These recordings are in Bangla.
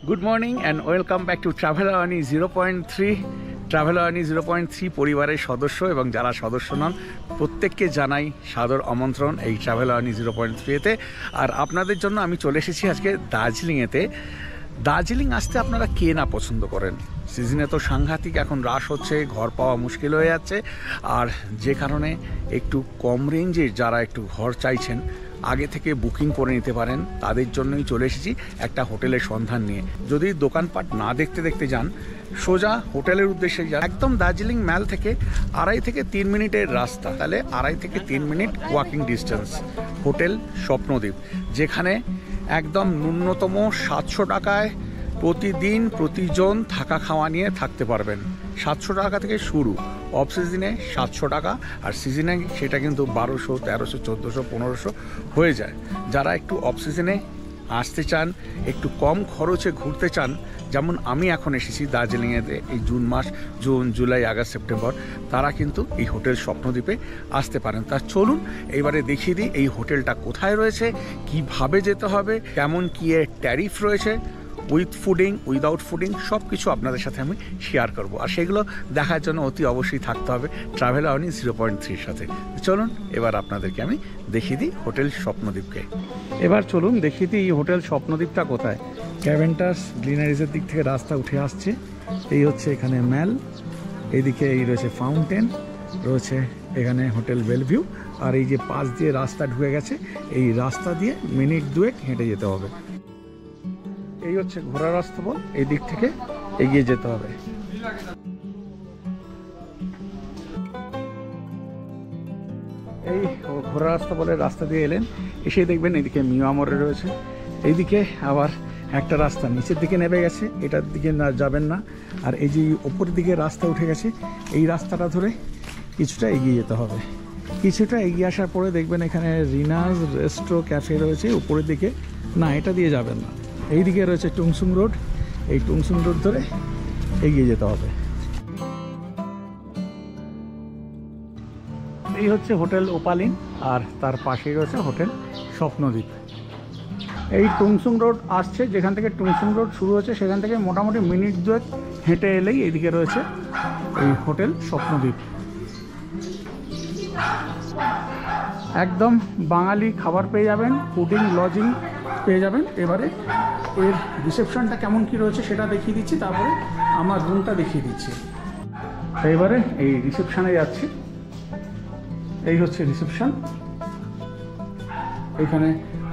Good morning and welcome back to travel Awani 0.3 travel Awani 0.3 পরিবারের সদস্য এবং যারা সদস্য নন প্রত্যেককে জানাই সাদর আমন্ত্রণ এই ট্রাভেল আওয়ানি 0.3-তে। আর আপনাদের জন্য আমি চলে এসেছি আজকে দার্জিলিংয়েতে। দার্জিলিং আসতে আপনারা কে না পছন্দ করেন? সিজনে তো সাংঘাতিক এখন রাশ হচ্ছে, ঘর পাওয়া মুশকিল হয়ে যাচ্ছে। আর যে কারণে একটু কম রেঞ্জে যারা একটু ঘর চাইছেন আগে থেকে বুকিং করে নিতে পারেন, তাদের জন্যই চলে এসেছি একটা হোটেলের সন্ধান নিয়ে। যদি দোকানপাট না দেখতে দেখতে যান, সোজা হোটেলের উদ্দেশ্যে যান। একদম দার্জিলিং ম্যাল থেকে 2.5 থেকে 3 মিনিটের রাস্তা, তাহলে 2.5 থেকে 3 minute walking distance hotel Swapnadwip, যেখানে একদম ন্যূনতম 700 টাকায় প্রতিদিন প্রতিজন থাকা খাওয়া নিয়ে থাকতে পারবেন। 700 টাকা থেকে শুরু, অফ সিজনে 700 টাকা, আর সিজনে সেটা কিন্তু 1200, 1300, 1400, 1500 হয়ে যায়। যারা একটু অফ সিজনে আসতে চান, একটু কম খরচে ঘুরতে চান, যেমন আমি এখন এসেছি দার্জিলিংয়েতে এই জুন মাস, জুন, জুলাই, আগস্ট, সেপ্টেম্বর, তারা কিন্তু এই হোটেল স্বপ্নদ্বীপে আসতে পারেন। তা চলুন এবারে দেখিয়ে দিই এই হোটেলটা কোথায় রয়েছে, কিভাবে যেতে হবে, কেমন কী এর ট্যারিফ রয়েছে, উইথ ফুডিং, উইদাউট ফুডিং, সব কিছু আপনাদের সাথে আমি শেয়ার করব। আর সেগুলো দেখার জন্য অতি অবশ্যই থাকতে হবে ট্রাভেল আওয়ানি 0.3-র সাথে। চলুন এবার আপনাদেরকে আমি দেখিয়ে দিই হোটেল স্বপ্নদ্বীপকে। এবার চলুন দেখিয়ে দিই এই হোটেল স্বপ্নদ্বীপটা কোথায়। ক্যাভেন্টাস গ্লিনারিজের দিক থেকে রাস্তা উঠে আসছে, এই হচ্ছে এখানে ম্যাল, এইদিকে এই রয়েছে ফাউন্টেন, রয়েছে এখানে হোটেল বেলভিউ, আর এই যে পাশ দিয়ে রাস্তা ঢুকে গেছে, এই রাস্তা দিয়ে মিনিট 2 হেঁটে যেতে হবে। এই হচ্ছে ঘোড়া রাস্তা বল, এই দিক থেকে এগিয়ে যেতে হবে। এই ঘোড়া রাস্তা বলে রাস্তা দিয়ে এলেন, এসে দেখবেন এদিকে মিয়ামরে রয়েছে, এইদিকে আবার একটা রাস্তা নিচের দিকে নেমে গেছে, এটার দিকে না যাবেন না। আর এই যে ওপরের দিকে রাস্তা উঠে গেছে, এই রাস্তাটা ধরে কিছুটা এগিয়ে যেতে হবে। কিছুটা এগিয়ে আসার পরে দেখবেন এখানে রিনাজ রেস্টো ক্যাফে রয়েছে উপরের দিকে। না, এটা দিয়ে যাবেন না, এইদিকে রয়েছে টুংসুং রোড, এই টুংসুং রোড ধরে এগিয়ে যেতে হবে। এই হচ্ছে হোটেল ওপালিন, আর তার পাশেই রয়েছে হোটেল স্বপ্নদ্বীপ। এই টুংসুং রোড আসছে, যেখান থেকে টুংসুং রোড শুরু হচ্ছে সেখান থেকে মোটামুটি মিনিট 2 হেঁটে এলেই এদিকে রয়েছে এই হোটেল স্বপ্নদ্বীপ। একদম বাঙালি খাবার পেয়ে যাবেন, ফুডিং লজিং পেয়ে যাবেন। এবারে এর রিসেপশনটা কেমন কি রয়েছে সেটা দেখিয়ে দিচ্ছি, তারপরে আমার রুমটা দেখিয়ে দিচ্ছি। এবারে এই রিসেপশনে যাচ্ছি, এই হচ্ছে রিসেপশন। এখানে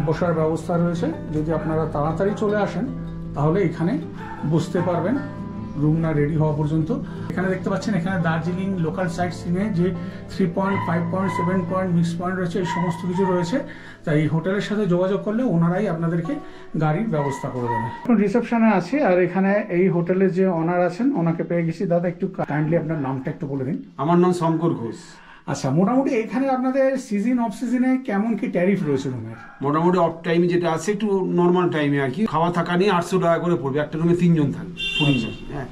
বসার ব্যবস্থা রয়েছে, যদি আপনারা তাড়াতাড়ি চলে আসেন তাহলে এখানে বসতে পারবেন রুম না রেডি হওয়া পর্যন্ত। এখানে দেখতে পাচ্ছেন এখানে দার্জিলিং লোকাল সাইট সিনে যে 3 point, 5 point, 7 point, mix point রয়েছে, এই সমস্ত কিছু রয়েছে। তাই এই হোটেলের সাথে যোগাযোগ করলে ওনারাই আপনাদেরকে গাড়ির ব্যবস্থা করে দেবে। এখন রিসেপশনে আছি, আর এখানে এই হোটেলের যে অনার আছেন ওনাকে পেয়ে গেছি। দাদা, একটু কাইন্ডলি আপনার নামটা একটু বলে দিন। আমার নাম শঙ্কর ঘোষ। আচ্ছা, মোটামুটি এখানে আপনাদের সিজন অফ সিজনে কেমন কি ট্যারিফ রয়েছে রুমের? মোটামুটি অফ টাইমে যেটা আছে একটু নর্মাল টাইমে আর কি, খাওয়া থাকা নিয়ে 800 টাকা করে পড়বে। একটা রুমে 3 জন থাকবে।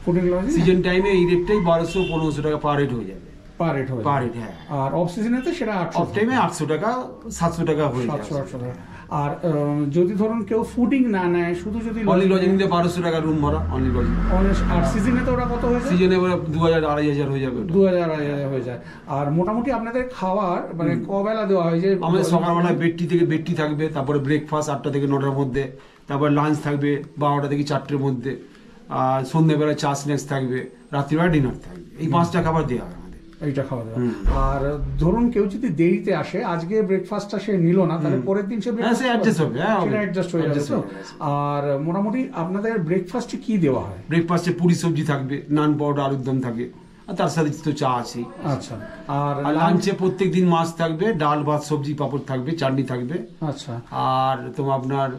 ফুডিং লজ সিজন টাইমে এই রেটটাই 1200-1500 টাকা পার হেড হয়ে যাবে। পার হেড হয়ে পার হেড, হ্যাঁ। আর অফ সিজনেতে সেটা 800, অফ টাইমে 800 টাকা, 700 টাকা হয়ে যাবে। 700-800 টাকা। আর যদি ধরুন কেউ ফুডিং না নেয়, শুধু যদি অনলি লজিং নিতে 1200 টাকা রুম ভাড়া, অনলি লজিং। আর সিজনে তো ওটা কত হয়ে যায়? সিজনে 2000-2500 হয়ে যাবে। 2000 হয়ে যায়। আর মোটামুটি আপনাদের খাবার মানে কবেলা দেওয়া হয়? যে আমাদের সকালবেলা বেডটি থাকবে, তারপরে ব্রেকফাস্ট 8টা থেকে 9টার মধ্যে, তারপর লাঞ্চ থাকবে 12টা থেকে 4টের মধ্যে, আর সন্ধ্যেবেলা চা স্ন্যাক্স থাকবে, রাত্রিবেলা ডিনার থাকবে। এই 5টা খাবার দেওয়া হয়। এইটা খাওয়া দাওয়া। আর ধরুন কেউ যদি দেরিতে আসে, আজকে ব্রেকফাস্টটা সে নিল না, তাহলে পরের দিন সে অ্যাডজাস্ট হয়ে যাবে। আর মোটামুটি আপনাদের ব্রেকফাস্টে কি দেওয়া হয়? ব্রেকফাস্টে পুরি সবজি থাকবে, নান, পাউডার, আলুর দম থাকে, আর তার সাথে তো চা আছে। আচ্ছা। আর লাঞ্চে প্রত্যেকদিন মাছ থাকবে, ডাল, ভাত, সবজি, পাপড় থাকবে, চাটনি থাকবে। আচ্ছা। আর তোমার আপনার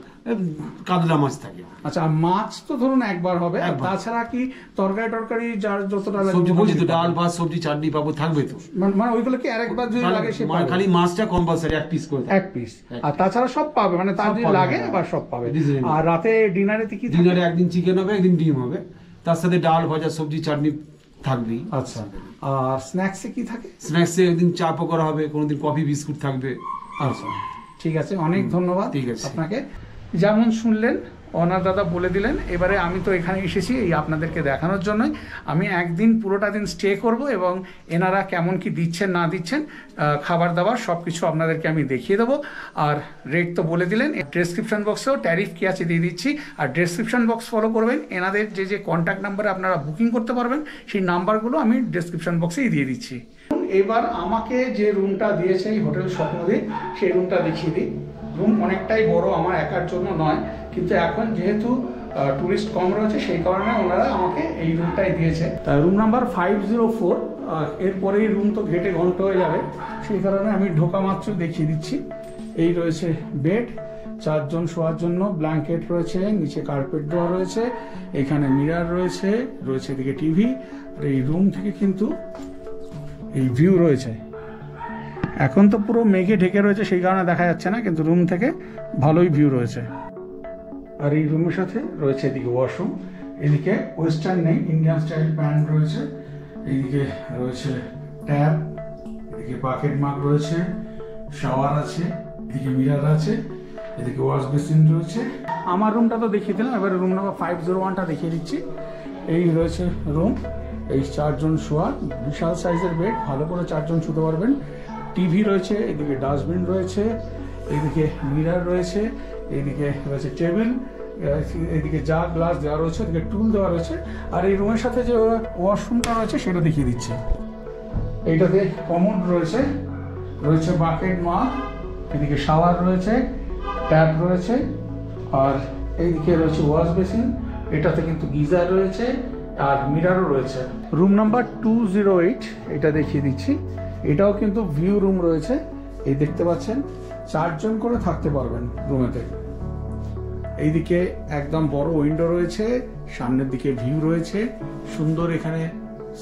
কাতলা মাছ থাকে। আচ্ছা, মাছ তো ধরুন একবার হবে, তাছাড়া কি তরকারি যার যতটা সবজি বলছি তো, ডাল, ভাত, সবজি, চাটনি, পাপড় থাকবে তো। মানে ওইগুলো কি আরেকবার যদি লাগে সে পাবে? খালি মাছটা কম্পালসারি 1 পিস করে, 1 পিস। আর তাছাড়া সব পাবে, মানে তার যদি লাগে বা সব পাবে। আর রাতে ডিনারে কি? ডিনারে একদিন চিকেন হবে, একদিন ডিম হবে, তার সাথে ডাল, ভাজা, সবজি, চাটনি থাকবেই। আচ্ছা। আর স্ন্যাক্সে কি থাকে? স্ন্যাক্সে একদিন চা পকোড়া হবে, কোনোদিন কফি বিস্কুট থাকবে। আচ্ছা, ঠিক আছে, অনেক ধন্যবাদ। ঠিক আছে আপনাকে যেমন শুনলেন ওনার দাদা বলে দিলেন। এবারে আমি তো এখানে এসেছি এই আপনাদেরকে দেখানোর জন্যই। আমি একদিন পুরোটা দিন স্টে করব এবং এনারা কেমন কি দিচ্ছেন না দিচ্ছেন, খাবার দাবার সব কিছু আপনাদেরকে আমি দেখিয়ে দেবো। আর রেট তো বলে দিলেন, ডেসক্রিপশন বক্সেও ট্যারিফ কি আছে দিয়ে দিচ্ছি। আর ডেসক্রিপশন বক্স ফলো করবেন, এনাদের যে যে কন্ট্যাক্ট নাম্বারে আপনারা বুকিং করতে পারবেন সেই নাম্বারগুলো আমি ডেসক্রিপশন বক্সেই দিয়ে দিচ্ছি। এবার আমাকে যে রুমটা দিয়েছে এই হোটেল স্বপ্নদ্বীপ, সেই রুমটা দেখিয়ে দিই। রুম অনেকটাই বড়, আমার একার জন্য নয়, কিন্তু এখন যেহেতু টুরিস্ট কম রয়েছে সেই কারণে ওনারা আমাকে এই রুমটাই দিয়েছে। Room number 504। এরপরেই রুম তো গেটে ঘন্ট হয়ে যাবে, সেই কারণে আমি ঢোকা মাত্র দেখিয়ে দিচ্ছি। এই রয়েছে বেড, 4 জন শোয়ার জন্য, ব্ল্যাঙ্কেট রয়েছে, নিচে কার্পেট দেওয়া রয়েছে, এখানে মিরার রয়েছে, রয়েছে এদিকে টিভি। আর এই রুম থেকে কিন্তু এই ভিউ রয়েছে। এখন তো পুরো মেঘে ঢেকে রয়েছে সেই কারণে দেখা যাচ্ছে না, কিন্তু রুম থেকে ভালোই ভিউ রয়েছে। আর এই রুমের সাথে রয়েছে এদিকে ওয়াশরুম, এদিকে ওয়েস্টার্ন নেই, ইন্ডিয়ান স্টাইল প্যান্ট রয়েছে, এইদিকে রয়েছে ট্যাপ, এদিকে বাকেট মাগ রয়েছে, শাওয়ার আছে, এদিকে মিরার আছে, এদিকে ওয়াশ বেসিন রয়েছে। আমার রুমটা তো দেখিয়ে দিলাম, এবার রুম নাম্বার 501টা দেখিয়ে দিচ্ছি। এই রয়েছে রুম, এই 4 জন শোয়ার, বিশাল সাইজের বেড, ভালো করে 4 জন শুতে পারবেন। টিভি রয়েছে, এদিকে ডাস্টবিন রয়েছে, এদিকে মিরার রয়েছে, এইদিকে রয়েছে টেবিল, এদিকে যা গ্লাস দেওয়া রয়েছে, এদিকে টুল দেওয়া রয়েছে। আর এই রুমের সাথে যে ওয়াশরুমটা রয়েছে সেটা দেখিয়ে দিচ্ছে। এইটাতে কমোড রয়েছে, রয়েছে বাকেট মাগ, এদিকে শাওয়ার রয়েছে, ট্যাপ রয়েছে, আর এইদিকে রয়েছে ওয়াশ বেসিন, এটাতে কিন্তু গিজার রয়েছে আর মিরারও রয়েছে। রুম নাম্বার 208 এটা দেখিয়ে দিচ্ছি। এটাও কিন্তু ভিউ রুম রয়েছে, এই দেখতে পাচ্ছেন 4 জন করে থাকতে পারবেন রুমেতে। এইদিকে একদম বড় উইন্ডো রয়েছে, সামনের দিকে ভিউ রয়েছে, সুন্দর এখানে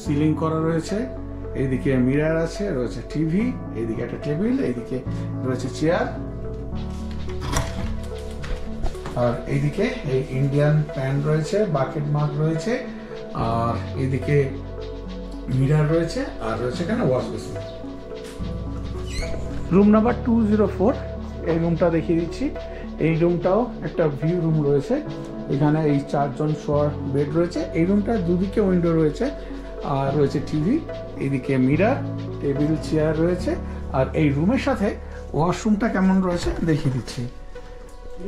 সিলিং করা রয়েছে, এইদিকে মিরার আছে, রয়েছে টিভি, এইদিকে একটা টেবিল, এইদিকে রয়েছে চেয়ার, আর এইদিকে এই ইন্ডিয়ান প্যান রয়েছে, বাকেট মাগ রয়েছে, আর এইদিকে মিরার রয়েছে, আর রয়েছে এখানে ওয়াশ বেসিন। রুম নাম্বার 204 এই রুমটা দেখিয়ে দিচ্ছি। এই রুমটাও একটা ভিউ রুম রয়েছে, এখানে এই 4 জন শোয়ার বেড রয়েছে। এই রুমটার দুদিকে উইন্ডো রয়েছে, আর রয়েছে টিভি, এইদিকে মিরার, টেবিল, চেয়ার রয়েছে। আর এই রুমের সাথে ওয়াশরুমটা কেমন রয়েছে দেখিয়ে দিচ্ছি।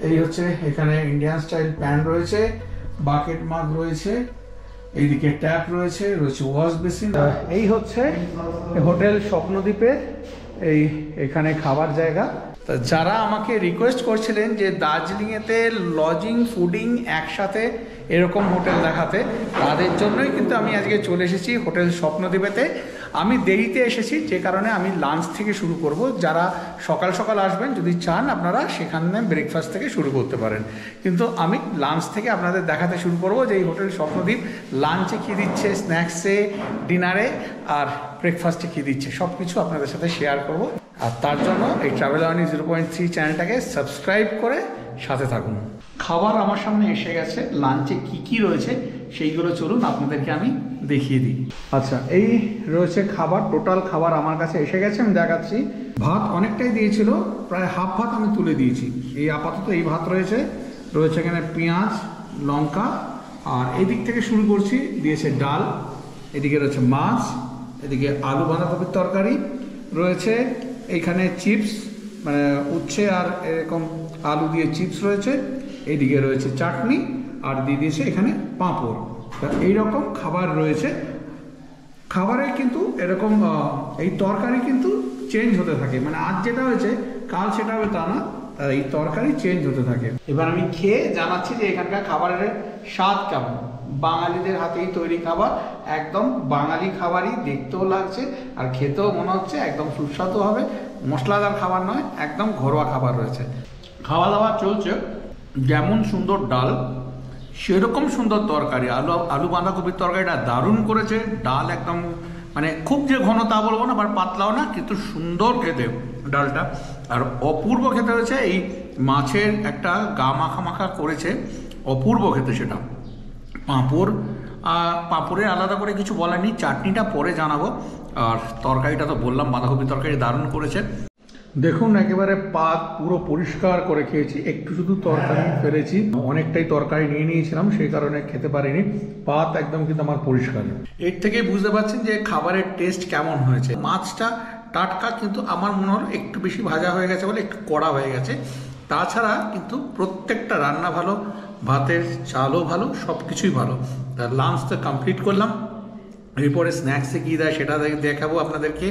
এই হচ্ছে এখানে ইন্ডিয়ান স্টাইল প্যান রয়েছে, বাকেট মাগ রয়েছে, এইদিকে ট্যাপ রয়েছে, রয়েছে ওয়াশ বেসিন। এই হচ্ছে হোটেল স্বপ্নদ্বীপের এখানে খাবার জায়গা। তা যারা আমাকে রিকোয়েস্ট করছিলেন যে দার্জিলিংয়েতে লজিং ফুডিং একসাথে এরকম হোটেল দেখাতে, তাদের জন্যই কিন্তু আমি আজকে চলে এসেছি হোটেল স্বপ্নদ্বীপেতে। আমি দেরিতে এসেছি যে কারণে আমি লাঞ্চ থেকে শুরু করব। যারা সকাল সকাল আসবেন যদি চান আপনারা সেখানে ব্রেকফাস্ট থেকে শুরু করতে পারেন, কিন্তু আমি লাঞ্চ থেকে আপনাদের দেখাতে শুরু করব যে এই হোটেল স্বপ্নদ্বীপ লাঞ্চে কী দিচ্ছে, স্ন্যাক্সে, ডিনারে আর ব্রেকফাস্টে কী দিচ্ছে, সব কিছু আপনাদের সাথে শেয়ার করব। আর তার জন্য এই ট্রাভেল আওয়ানি 0.3 চ্যানেলটাকে সাবস্ক্রাইব করে সাথে থাকুন। খাবার আমার সামনে এসে গেছে, লাঞ্চে কি কি রয়েছে সেইগুলো চলুন আপনাদেরকে আমি দেখিয়ে দিই। আচ্ছা, এই রয়েছে খাবার, টোটাল খাবার আমার কাছে এসে গেছে, আমি দেখাচ্ছি। ভাত অনেকটাই দিয়েছিল, প্রায় হাফ ভাত আমি তুলে দিয়েছি। এই আপাতত এই ভাত রয়েছে, রয়েছে এখানে পেঁয়াজ, লঙ্কা, আর এই দিক থেকে শুরু করছি, দিয়েছে ডাল, এদিকে রয়েছে মাছ, এদিকে আলু বাঁধাকপির তরকারি রয়েছে, এইখানে চিপস মানে উচ্ছে আর এরকম আলু দিয়ে চিপস রয়েছে, এইদিকে রয়েছে চাটনি, আর দিয়ে দিয়েছে এখানে পাঁপড়। এইরকম খাবার রয়েছে। খাবারে কিন্তু এরকম এই তরকারি কিন্তু চেঞ্জ হতে থাকে, মানে আজ যেটা হয়েছে কাল সেটা হবে তা না, এই তরকারি চেঞ্জ হতে থাকে। এবার আমি খেয়ে জানাচ্ছি যে এখানকার খাবারের স্বাদ কেমন। বাঙালিদের হাতেই তৈরি খাবার, একদম বাঙালি খাবারই দেখতেও লাগছে আর খেতেও মনে হচ্ছে একদম সুস্বাদু হবে। মশলাদার খাবার নয়, একদম ঘরোয়া খাবার রয়েছে। খাওয়া দাওয়া চলছে, যেমন সুন্দর ডাল সেরকম সুন্দর তরকারি। আলু বাঁধাকপির তরকারিটা দারুণ করেছে। ডাল একদম মানে খুব যে ঘন তা বলবো না, আবার পাতলাও না, কিন্তু সুন্দর খেতে ডালটা। আর অপূর্ব খেতে হয়েছে, এই মাছের একটা গা মাখা মাখা করেছে, অপূর্ব খেতে সেটা। পাঁপড়ের আলাদা করে কিছু বলার নেই, চাটনিটা পরে জানাবো। আর তরকারিটা তো বললাম, বাঁধাকপির তরকারি দারুণ করেছে। দেখুন একেবারে পাত পুরো পরিষ্কার করে খেয়েছি, একটু শুধু তরকারি ফেলেছি, অনেকটাই তরকারি নিয়ে নিয়েছিলাম সেই কারণে খেতে পারিনি। পাত একদম কিন্তু আমার পরিষ্কার। এর থেকে বুঝতে পারছেন যে খাবারের টেস্ট কেমন হয়েছে। মাছটা টাটকা, কিন্তু আমার মনে হলো একটু বেশি ভাজা হয়ে গেছে বলে একটু কড়া হয়ে গেছে। তাছাড়া কিন্তু প্রত্যেকটা রান্না ভালো, ভাতের চালও ভালো, সব কিছুই ভালো। তার লাঞ্চ তো কমপ্লিট করলাম, এরপরে স্ন্যাক্সে কী দেয় সেটা দেখাবো আপনাদেরকে,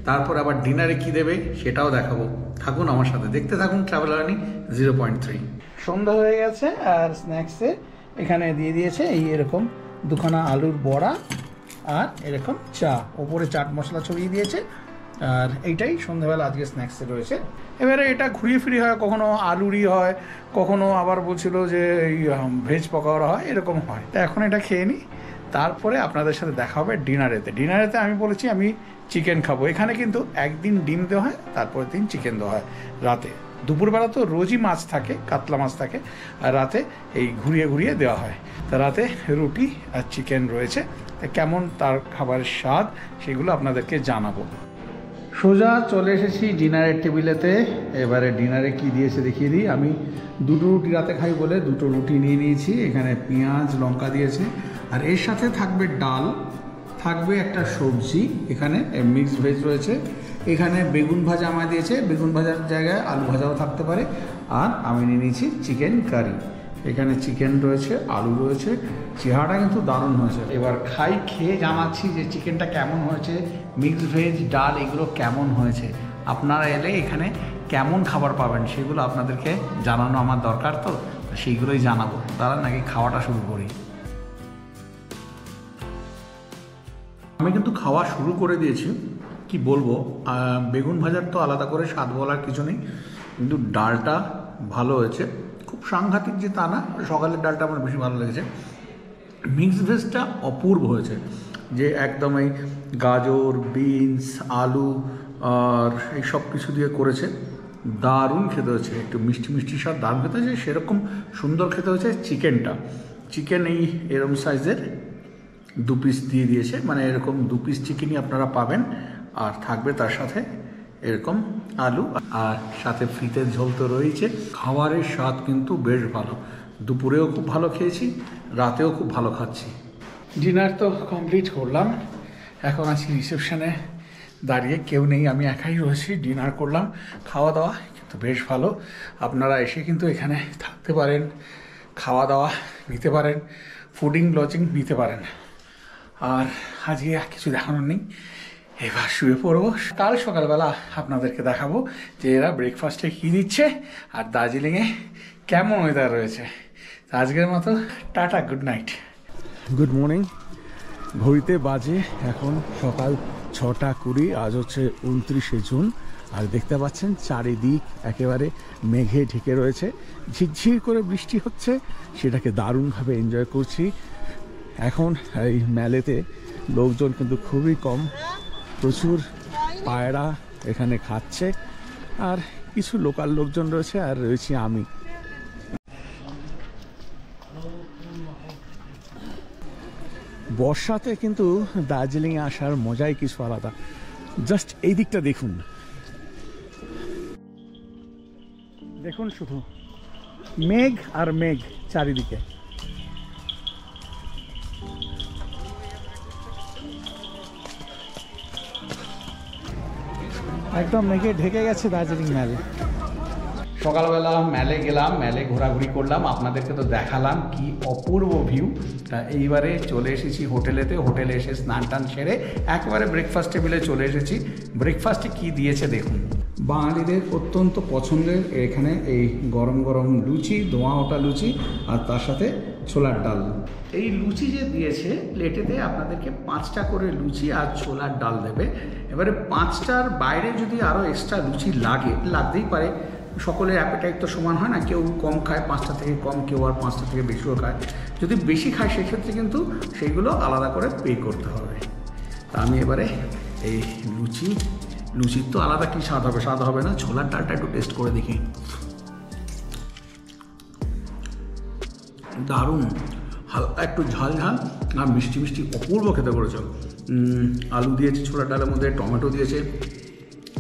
তারপর আবার ডিনারে কী দেবে সেটাও দেখাবো। থাকুন আমার সাথে, দেখতে থাকুন ট্রাভেল জার্নি 0.3। সন্ধ্যা হয়ে গেছে আর স্ন্যাক্সে এখানে দিয়ে দিয়েছে এই এরকম দুখানা আলুর বড়া আর এরকম চা, ওপরে চাট মশলা ছড়িয়ে দিয়েছে। আর এইটাই সন্ধ্যাবেলা আজকে স্ন্যাক্সে রয়েছে। এবারে এটা ঘুরিয়ে ফিরিয়ে হয়, কখনো আলুরই হয়, কখনো আবার বলছিল যে এই ভেজ পকোড়া হয়, এরকম হয়। তা এখন এটা খেয়ে নিই, তারপরে আপনাদের সাথে দেখা হবে ডিনারেতে। ডিনারেতে আমি বলেছি আমি চিকেন খাবো। এখানে কিন্তু একদিন ডিম দেওয়া হয়, তারপরের দিন চিকেন দেওয়া হয় রাতে। দুপুরবেলা তো রোজই মাছ থাকে, কাতলা মাছ থাকে, আর রাতে এই ঘুরিয়ে ঘুরিয়ে দেওয়া হয়। তা রাতে রুটি আর চিকেন রয়েছে। তা কেমন তার খাবারের স্বাদ সেগুলো আপনাদেরকে জানাবো। সোজা চলে এসেছি ডিনারের টেবিলেতে। এবারে ডিনারে কি দিয়েছে দেখিয়ে দিই। আমি দুটো রুটি রাতে খাই বলে দুটো রুটি নিয়ে নিয়েছি। এখানে পেঁয়াজ লঙ্কা দিয়েছে, আর এর সাথে থাকবে ডাল, থাকবে একটা সবজি, এখানে মিক্সড ভেজ রয়েছে, এখানে বেগুন ভাজা আমায় দিয়েছে, বেগুন ভাজার জায়গায় আলু ভাজাও থাকতে পারে, আর আমি নিয়ে নিয়েছি চিকেন কারি। এখানে চিকেন রয়েছে, আলু রয়েছে, চেহারাটা কিন্তু দারুণ হয়েছে। এবার খাই, খেয়ে জানাচ্ছি যে চিকেনটা কেমন হয়েছে, মিক্সড ভেজ ডাল এগুলো কেমন হয়েছে। আপনারা এলে এখানে কেমন খাবার পাবেন সেগুলো আপনাদেরকে জানানো আমার দরকার, তো সেইগুলোই জানাবো। তারা নাকি খাওয়াটা শুরু করি। আমি কিন্তু খাওয়া শুরু করে দিয়েছি, কি বলবো, বেগুন ভাজার তো আলাদা করে স্বাদ বলার কিছু নেই, কিন্তু ডালটা ভালো হয়েছে। খুব সাংঘাতিক যে তা না, সকালের ডালটা আমার বেশি ভালো লেগেছে। মিক্সড ভেজটা অপূর্ব হয়েছে, যে একদম এই গাজর, বিনস, আলু আর এই সব কিছু দিয়ে করেছে, দারুণ খেতে হয়েছে। একটু মিষ্টি মিষ্টি স্বাদ, দারুণ খেতে হয়েছে। সেরকম সুন্দর খেতে হয়েছে চিকেনটা। চিকেন এই এরকম সাইজের 2 পিস দিয়ে দিয়েছে, মানে এরকম 2 পিস চিকেনই আপনারা পাবেন। আর থাকবে তার সাথে এরকম আলু, আর সাথে ফ্রিতে ঝোল তো রয়েছে। খাবারের স্বাদ কিন্তু বেশ ভালো। দুপুরেও খুব ভালো খেয়েছি, রাতেও খুব ভালো খাচ্ছি। ডিনার তো কমপ্লিট করলাম, এখন আছি রিসেপশনে দাঁড়িয়ে, কেউ নেই, আমি একাই রয়েছি। ডিনার করলাম, খাওয়া দাওয়া কিন্তু বেশ ভালো। আপনারা এসে কিন্তু এখানে থাকতে পারেন, খাওয়া দাওয়া নিতে পারেন, ফুডিং লজিং নিতে পারেন। আর আজকে কিছু দেখানোর নেই, এবার শুয়ে পড়বো। কাল সকালবেলা আপনাদেরকে দেখাবো যে এরা ব্রেকফাস্টে কী দিচ্ছে আর দার্জিলিংয়ে কেমন ওয়েদার রয়েছে। আজকের মতো tata, good night. Good morning. ঘড়িতে বাজে এখন সকাল 6:20। আজ হচ্ছে 29শে জুন। আর দেখতে পাচ্ছেন চারিদিক একেবারে মেঘে ঢেকে রয়েছে, ঝিরঝির করে বৃষ্টি হচ্ছে, সেটাকে দারুণভাবে এনজয় করছি। এখন এই মেলেতে লোকজন কিন্তু খুবই কম, প্রচুর পায়রা এখানে খাচ্ছে, আর কিছু লোকাল লোকজন রয়েছে, আর রয়েছি আমি। বর্ষাতে কিন্তু দার্জিলিংয়ে আসার মজাই কিছু আলাদা। জাস্ট এই দিকটা দেখুন, দেখুন শুধু মেঘ আর মেঘ চারিদিকে। একদম মেঘে ঢেকে গেছে দার্জিলিং ম্যাল। সকালবেলা মেলে গেলাম, মেলে ঘোরাঘুরি করলাম, আপনাদেরকে তো দেখালাম কি অপূর্ব ভিউ। তা এইবারে চলে এসেছি হোটেলেতে। হোটেলে এসে স্নান টান সেরে একেবারে ব্রেকফাস্ট টেবিলে চলে এসেছি। ব্রেকফাস্টে কি দিয়েছে দেখুন। বাঙালিদের অত্যন্ত পছন্দের এখানে এই গরম গরম লুচি, ধোঁয়া ওঠা লুচি, আর তার সাথে ছোলার ডাল। এই লুচি যে দিয়েছে প্লেটেতে, আপনাদেরকে 5টা করে লুচি আর ছোলার ডাল দেবে। এবারে 5টার বাইরে যদি আরও এক্সট্রা লুচি লাগতেই পারে, সকলের অ্যাপেটাইট তো সমান হয় না, কেউ কম খায় 5টা থেকে কম, কেউ আর 5টা থেকে বেশিও খায়। যদি বেশি খায় সেক্ষেত্রে কিন্তু সেইগুলো আলাদা করে পে করতে হবে। তা আমি এবারে এই লুচির তো আলাদা কি স্বাদ হবে, স্বাদ হবে না, ছোলার ডালটা একটু টেস্ট করে দেখি। দারুণ, হালকা একটু ঝাল ঝাল আর মিষ্টি মিষ্টি, অপূর্ব খেতে করেছ। আলু দিয়েছে ছোলার ডালের মধ্যে, টমেটো দিয়েছে,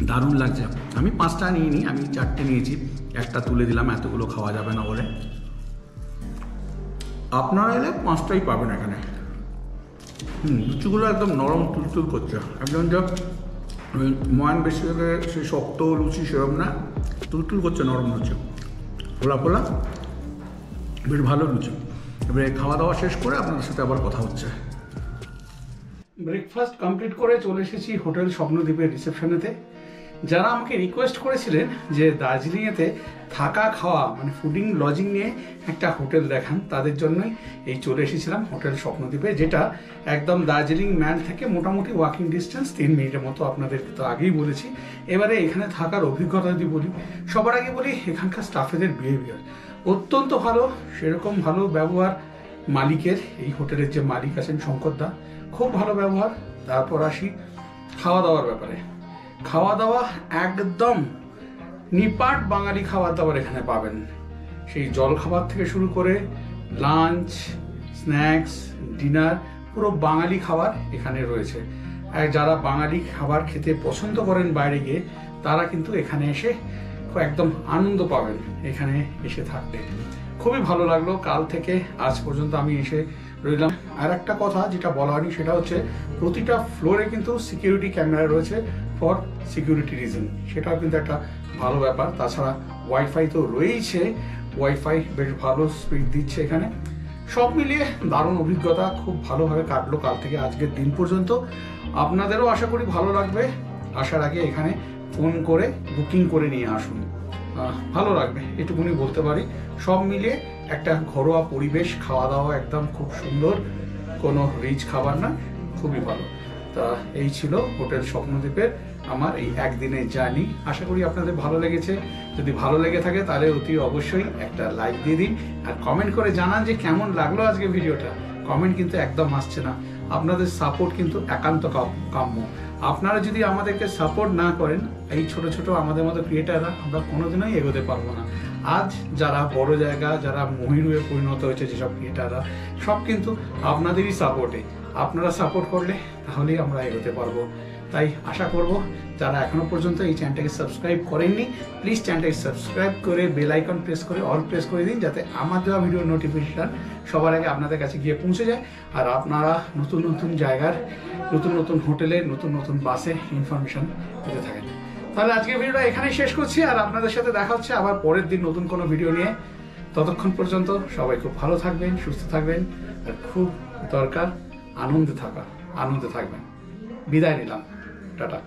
দারুণ লাগছে। আমি 5টা নিইনি, আমি 4টে নিয়েছি, একটা তুলে দিলাম, এতগুলো খাওয়া যাবে না বলে। আপনারা এলে 5টাই পাবেন এখানে। লুচিগুলো একদম নরম তুলতুল করছে, একদম যা ময়ান বেশি থেকে সেই শক্ত লুচি সেরকম না, তুলতুল করছে, নরম লুচি, ফোলা ফোলা, বেশ ভালো লুচি। এবারে খাওয়া দাওয়া শেষ করে আপনাদের সাথে আবার কথা হচ্ছে। ব্রেকফাস্ট কমপ্লিট করে চলে এসেছি হোটেল স্বপ্নদ্বীপের রিসেপশনেতে। যারা আমাকে রিকোয়েস্ট করেছিলেন যে দার্জিলিংয়েতে থাকা খাওয়া মানে ফুডিং লজিং নিয়ে একটা হোটেল দেখান, তাদের জন্যই এই চলে এসেছিলাম হোটেল স্বপ্নদ্বীপে, যেটা একদম দার্জিলিং ম্যাল থেকে মোটামুটি ওয়াকিং ডিস্টেন্স 3 মিনিটের মতো। আপনাদেরকে তো আগেই বলেছি। এবারে এখানে থাকার অভিজ্ঞতা যদি বলি, সবার আগে বলি এখানকার স্টাফেদের বিহেভিয়ার অত্যন্ত ভালো, সেরকম ভালো ব্যবহার মালিকের, এই হোটেলের যে মালিক আছেন শঙ্করদা, খুব ভালো ব্যবহার। তারপর আসি খাওয়া দাওয়ার ব্যাপারে। খাওয়া দাওয়া একদম নিপাট বাঙালি খাবার দাবার এখানে পাবেন। সেই জল খাবার থেকে শুরু করে লাঞ্চ, স্ন্যাক্স, ডিনার, পুরো বাঙালি খাবার এখানে রয়েছে। আর যারা বাঙালি খাবার খেতে পছন্দ করেন বাইরে গিয়ে, তারা কিন্তু এখানে এসে একদম আনন্দ পাবেন এখানে এসে থাকতে। খুবই ভালো লাগলো। কাল থেকে আজ পর্যন্ত আমি এসে রইলাম। আর একটা কথা যেটা বলা হয়নি, সেটা হচ্ছে প্রতিটা ফ্লোরে কিন্তু সিকিউরিটি ক্যামেরা রয়েছে ফর সিকিউরিটি রিজন, সেটাও কিন্তু একটা ভালো ব্যাপার। তাছাড়া ওয়াইফাই তো রয়েইছে, ওয়াইফাই বেশ ভালো স্পিড দিচ্ছে এখানে। সব মিলিয়ে দারুণ অভিজ্ঞতা, খুব ভালোভাবে কাটলো কাল থেকে আজকের দিন পর্যন্ত। আপনাদেরও আশা করি ভালো লাগবে। আসার আগে এখানে ফোন করে বুকিং করে নিয়ে আসুন, ভালো লাগবে, এটুকুনি বলতে পারি। সব মিলিয়ে একটা ঘরোয়া পরিবেশ, খাওয়া দাওয়া একদম খুব সুন্দর, কোনো রিচ খাবার না, খুবই ভালো। তা এই ছিল হোটেল স্বপ্নদ্বীপের আমার এই একদিনের জার্নি। আশা করি আপনাদের ভালো লেগেছে। যদি ভালো লেগে থাকে তাহলে অতি অবশ্যই একটা লাইক দিয়ে দিন, আর কমেন্ট করে জানান যে কেমন লাগলো আজকে ভিডিওটা। কমেন্ট কিন্তু একদম আসছে না, আপনাদের সাপোর্ট কিন্তু একান্ত কাম্য। আপনারা যদি আমাদেরকে সাপোর্ট না করেন, এই ছোট ছোট আমাদের মতো ক্রিয়েটাররা আমরা কোনোদিনই এগোতে পারবো না। আজ যারা বড় জায়গা, যারা মহিরুহে পরিণত হয়েছে যেসব ক্রিয়েটাররা, সব কিন্তু আপনাদেরই সাপোর্টে। আপনারা সাপোর্ট করলে তাহলেই আমরা এগোতে পারবো। তাই আশা করব যারা এখনো পর্যন্ত এই চ্যানেলটাকে সাবস্ক্রাইব করেননি, প্লিজ চ্যানেলটাকে সাবস্ক্রাইব করে বেল আইকন প্রেস করে অল প্রেস করে দিন, যাতে আমার দেওয়া ভিডিওর নোটিফিকেশন সবার আগে আপনাদের কাছে গিয়ে পৌঁছে যায়। আর আপনারা নতুন নতুন জায়গার, নতুন নতুন হোটেলের, নতুন নতুন বাসে ইনফরমেশন পেতে থাকেন। তাহলে আজকের ভিডিওটা এখানেই শেষ করছি, আর আপনাদের সাথে দেখা হচ্ছে আবার পরের দিন নতুন কোনো ভিডিও নিয়ে। ততক্ষণ পর্যন্ত সবাই খুব ভালো থাকবেন, সুস্থ থাকবেন, আর খুব দরকার আনন্দে থাকবেন। বিদায় নিলাম, টাটা।